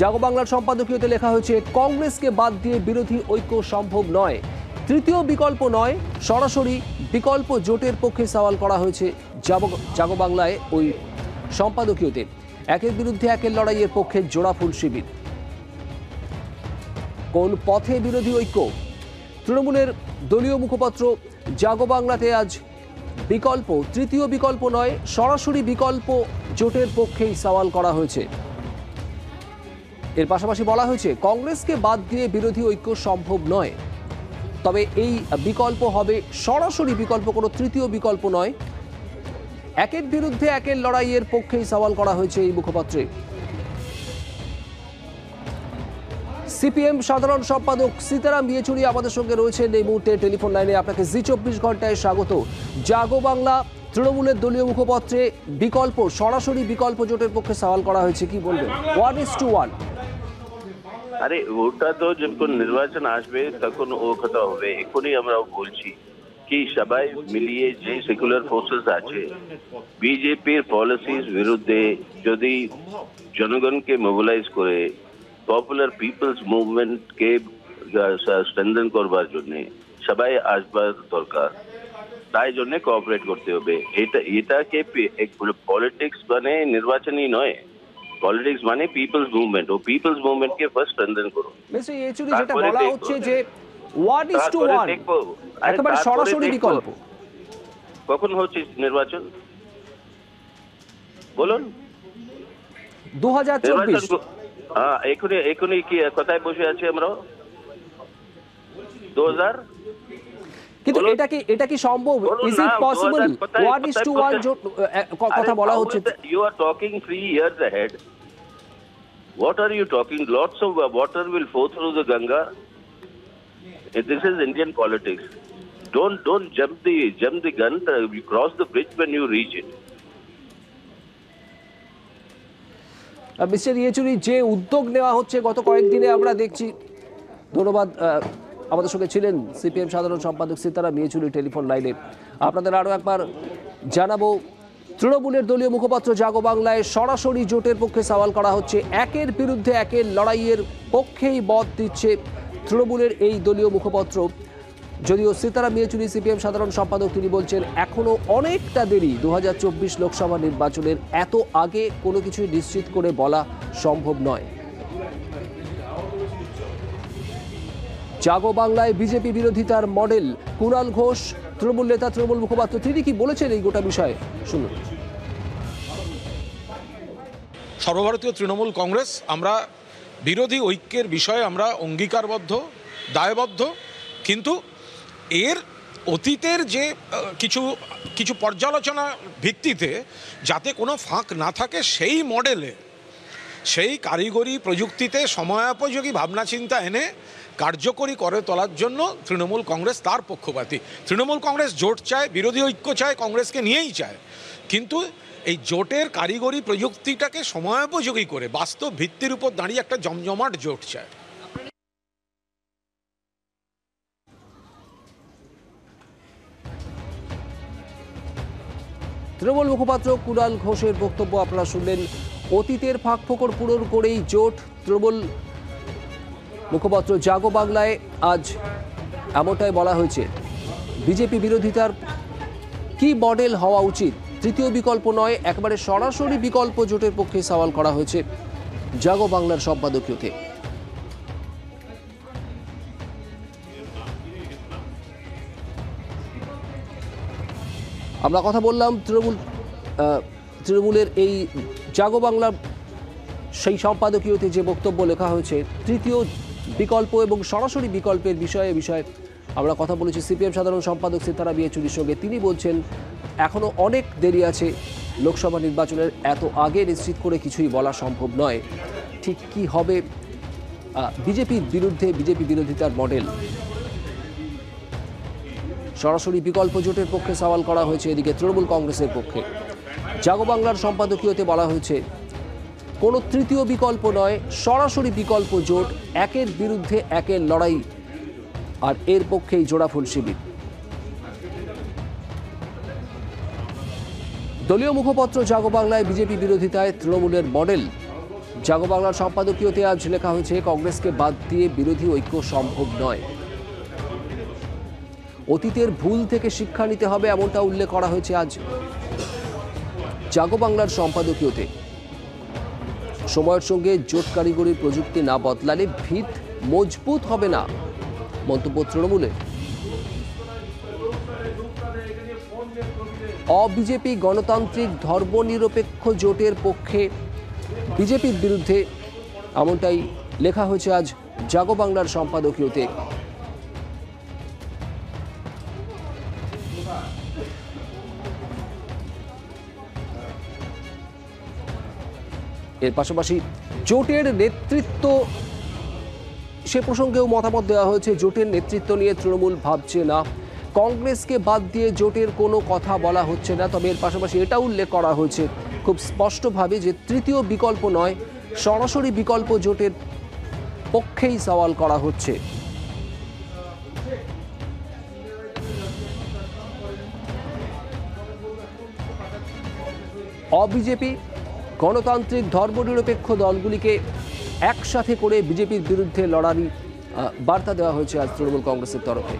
জাগো বাংলার সম্পাদকীয়তে লেখা হয়েছে, কংগ্রেসকে বাদ দিয়ে বিরোধী ঐক্য সম্ভব নয়। তৃতীয় বিকল্প নয়, সরাসরি বিকল্প জোটের পক্ষে সওয়াল করা হয়েছে জাগো বাংলায় ওই সম্পাদকীয়তে। একের বিরুদ্ধে একের লড়াইয়ের পক্ষে জোড়াফুল শিবির। কোন পথে বিরোধী ঐক্য? তৃণমূলের দলীয় মুখপাত্র জাগো বাংলাতে আজ বিকল্প, তৃতীয় বিকল্প নয়, সরাসরি বিকল্প জোটের পক্ষেই সওয়াল করা হয়েছে। এর পাশাপাশি বলা হয়েছে, কংগ্রেসকে বাদ দিয়ে বিরোধী ঐক্য সম্ভব নয়, তবে এই বিকল্প হবে সরাসরি বিকল্প, কোনো তৃতীয় বিকল্প নয়। একের বিরুদ্ধে একের লড়াইয়ের পক্ষেই সওয়াল করা হয়েছে এই মুখপাত্রে। সিপিএম সাধারণ সম্পাদক সীতারাম ইয়েচুরি আমাদের সঙ্গে রয়েছেন এই মুহূর্তে টেলিফোন লাইনে। আপনাকে জি24 ঘন্টায় স্বাগত। জাগো বাংলা তৃণমূলের দলীয় মুখপত্রে বিকল্প, সরাসরি বিকল্প জোটের পক্ষে সওয়াল করা হয়েছে, কি বলবেন? 1:1। আরে ওটা তো যখন নির্বাচন আসবে তখন ও কথা হবে। এখনই আমরা বলছি কি সবাই মিলিয়ে যে সেকুলার ফোর্সেস আছে, বিজেপির পলিসির বিরুদ্ধে যদি জনগণকে মোবিলাইজ করে পপুলার পিপলস মুভমেন্টকে স্ট্রেনথেন করবার জন্য সবাই আসবার দরকার। তাই জন্য কোঅপারেট করতে হবে। এটাকে পলিটিক্স মানে নির্বাচনই নয়, পলিটিক্স মানে পিপলস মুভমেন্ট। ও পিপলস মুভমেন্টকে ফার্স্ট স্ট্রেনথেন করুন। মিস্টার ইয়েচুরি, যেটা বলা হচ্ছে যে 1:1 একেবারে সরাসরি বিকল্প। কখন হচ্ছে নির্বাচন বলুন? 2024। হ্যাঁ, এখনই কি কোথায় বসে আছি আমরা? 2000। কিন্তু এটা কি সম্ভব? Is it possible? 1:1 জোট কথা বলা হচ্ছে। You are talking 3 years ahead. What are you talking? Lots of water will flow through the Ganga. This is Indian politics. Don't jump the gun. You cross the bridge when you reach it. Mister Yechury, যে উদ্যোগ নেওয়া হচ্ছে গত কয়েকদিনে আমরা দেখছি, ধন্যবাদ। আমাদের সঙ্গে ছিলেন সিপিএম সাধারণ সম্পাদক সীতারাম ইয়েচুরি টেলিফোন লাইনে। আপনাদের আরও একবার জানাবো, তৃণমূলের দলীয় মুখপাত্র জাগো বাংলায় সরাসরি জোটের পক্ষে সওয়াল করা হচ্ছে। একের বিরুদ্ধে একের লড়াইয়ের পক্ষেই মত দিচ্ছে তৃণমূলের এই দলীয় মুখপাত্র। যদিও সীতারাম ইয়েচুরি সিপিএম সাধারণ সম্পাদক, তিনি বলছেন এখনো অনেকটা দেরি। 2024 লোকসভা নির্বাচনের এত আগে কোনো কিছুই নিশ্চিত করে বলা সম্ভব নয়। জাগো বাংলায় বিজেপি বিরোধিতার মডেল কুণাল ঘোষ, তৃণমূল নেতা, তৃণমূল মুখপাত্র, তিনি কি বলেছেন এই গোটা বিষয়ে শুনুন। সর্বভারতীয় তৃণমূল কংগ্রেস আমরা বিরোধী ঐক্যের বিষয়ে আমরা অঙ্গীকারবদ্ধ, দায়বদ্ধ, কিন্তু এর অতীতের যে কিছু পর্যালোচনা ভিত্তিতে যাতে কোনো ফাঁক না থাকে সেই মডেলে, সেই কারিগরি প্রযুক্তিতে সময়োপযোগী ভাবনা চিন্তা এনে কার্যকরী করে তোলার জন্য তৃণমূল কংগ্রেস তার পক্ষপাতী। তৃণমূল কংগ্রেস জোট চায়, বিরোধী ঐক্য চায়, কংগ্রেসকে নিয়েই চায়, কিন্তু এই জোটের কারিগরি প্রযুক্তিটাকে সময়োপযোগী করে বাস্তব ভিত্তির উপর দাঁড়িয়ে একটা জমজমাট জোট চায়। তৃণমূল মুখপাত্র কুণাল ঘোষের বক্তব্য আপনারা শুনলেন। অতীতের ফাঁকফোকর পূরণ করেই জোট। তৃণমূল মুখপাত্র জাগো বাংলায় আজ এমনটাই বলা হয়েছে। বিজেপি বিরোধিতার কি মডেল হওয়া উচিত? তৃতীয় বিকল্প নয়, একেবারে সরাসরি বিকল্প জোটের পক্ষে সওয়াল করা হয়েছে জাগো বাংলার সম্পাদকীয়তে। আমরা কথা বললাম তৃণমূলের এই জাগো বাংলা সেই সম্পাদকীয়তে যে বক্তব্য লেখা হয়েছে, তৃতীয় বিকল্প এবং সরাসরি বিকল্পের বিষয়ে আমরা কথা বলেছি সিপিএম সাধারণ সম্পাদক সীতারাম ইয়েচুরির সঙ্গে। তিনি বলছেন এখনও অনেক দেরি আছে, লোকসভা নির্বাচনের এত আগে নিশ্চিত করে কিছুই বলা সম্ভব নয়। ঠিক কি হবে বিজেপির বিরুদ্ধে বিজেপি বিরোধিতার মডেল? সরাসরি বিকল্প জোটের পক্ষে সওয়াল করা হয়েছে এদিকে তৃণমূল কংগ্রেসের পক্ষে। জাগো বাংলার সম্পাদকীয়তে বলা হয়েছে কোনো তৃতীয় বিকল্প নয়, সরাসরি বিকল্প জোট, একের বিরুদ্ধে একের লড়াই, আর এর পক্ষেই জোড়াফুল শিবির। দলীয় মুখপত্র জাগো বাংলায় বিজেপি বিরোধিতায় তৃণমূলের মডেল জাগো বাংলার সম্পাদকীয়তে আজ লেখা হয়েছে, কংগ্রেসকে বাদ দিয়ে বিরোধী ঐক্য সম্ভব নয়। অতীতের ভুল থেকে শিক্ষা নিতে হবে, এমনটা উল্লেখ করা হয়েছে আজ জাগো বাংলার সম্পাদকীয়তে। সময়ের সঙ্গে জোট কারিগরির প্রযুক্তি না বদলালে ভিত মজবুত হবে না, মন্তব্য তৃণমূলের। অবিজেপি গণতান্ত্রিক ধর্মনিরপেক্ষ জোটের পক্ষে, বিজেপির বিরুদ্ধে, এমনটাই লেখা হয়েছে আজ জাগো বাংলার সম্পাদকীয়তে। এর পাশাপাশি জোটের নেতৃত্ব, সে প্রসঙ্গেও মতামত দেওয়া হয়েছে। জোটের নেতৃত্ব নিয়ে তৃণমূল ভাবছে না, কংগ্রেসকে বাদ দিয়ে জোটের কোনো কথা বলা হচ্ছে না। তবে এর পাশাপাশি এটা উল্লেখ করা হয়েছে খুব স্পষ্টভাবে যে তৃতীয় বিকল্প নয়, সরাসরি বিকল্প জোটের পক্ষেই সওয়াল করা হচ্ছে। অবিজেপি গণতান্ত্রিক ধর্মনিরপেক্ষ দলগুলিকে একসাথে করে বিজেপির বিরুদ্ধে লড়ারই বার্তা দেওয়া হয়েছে আজ তৃণমূল কংগ্রেসের তরফে।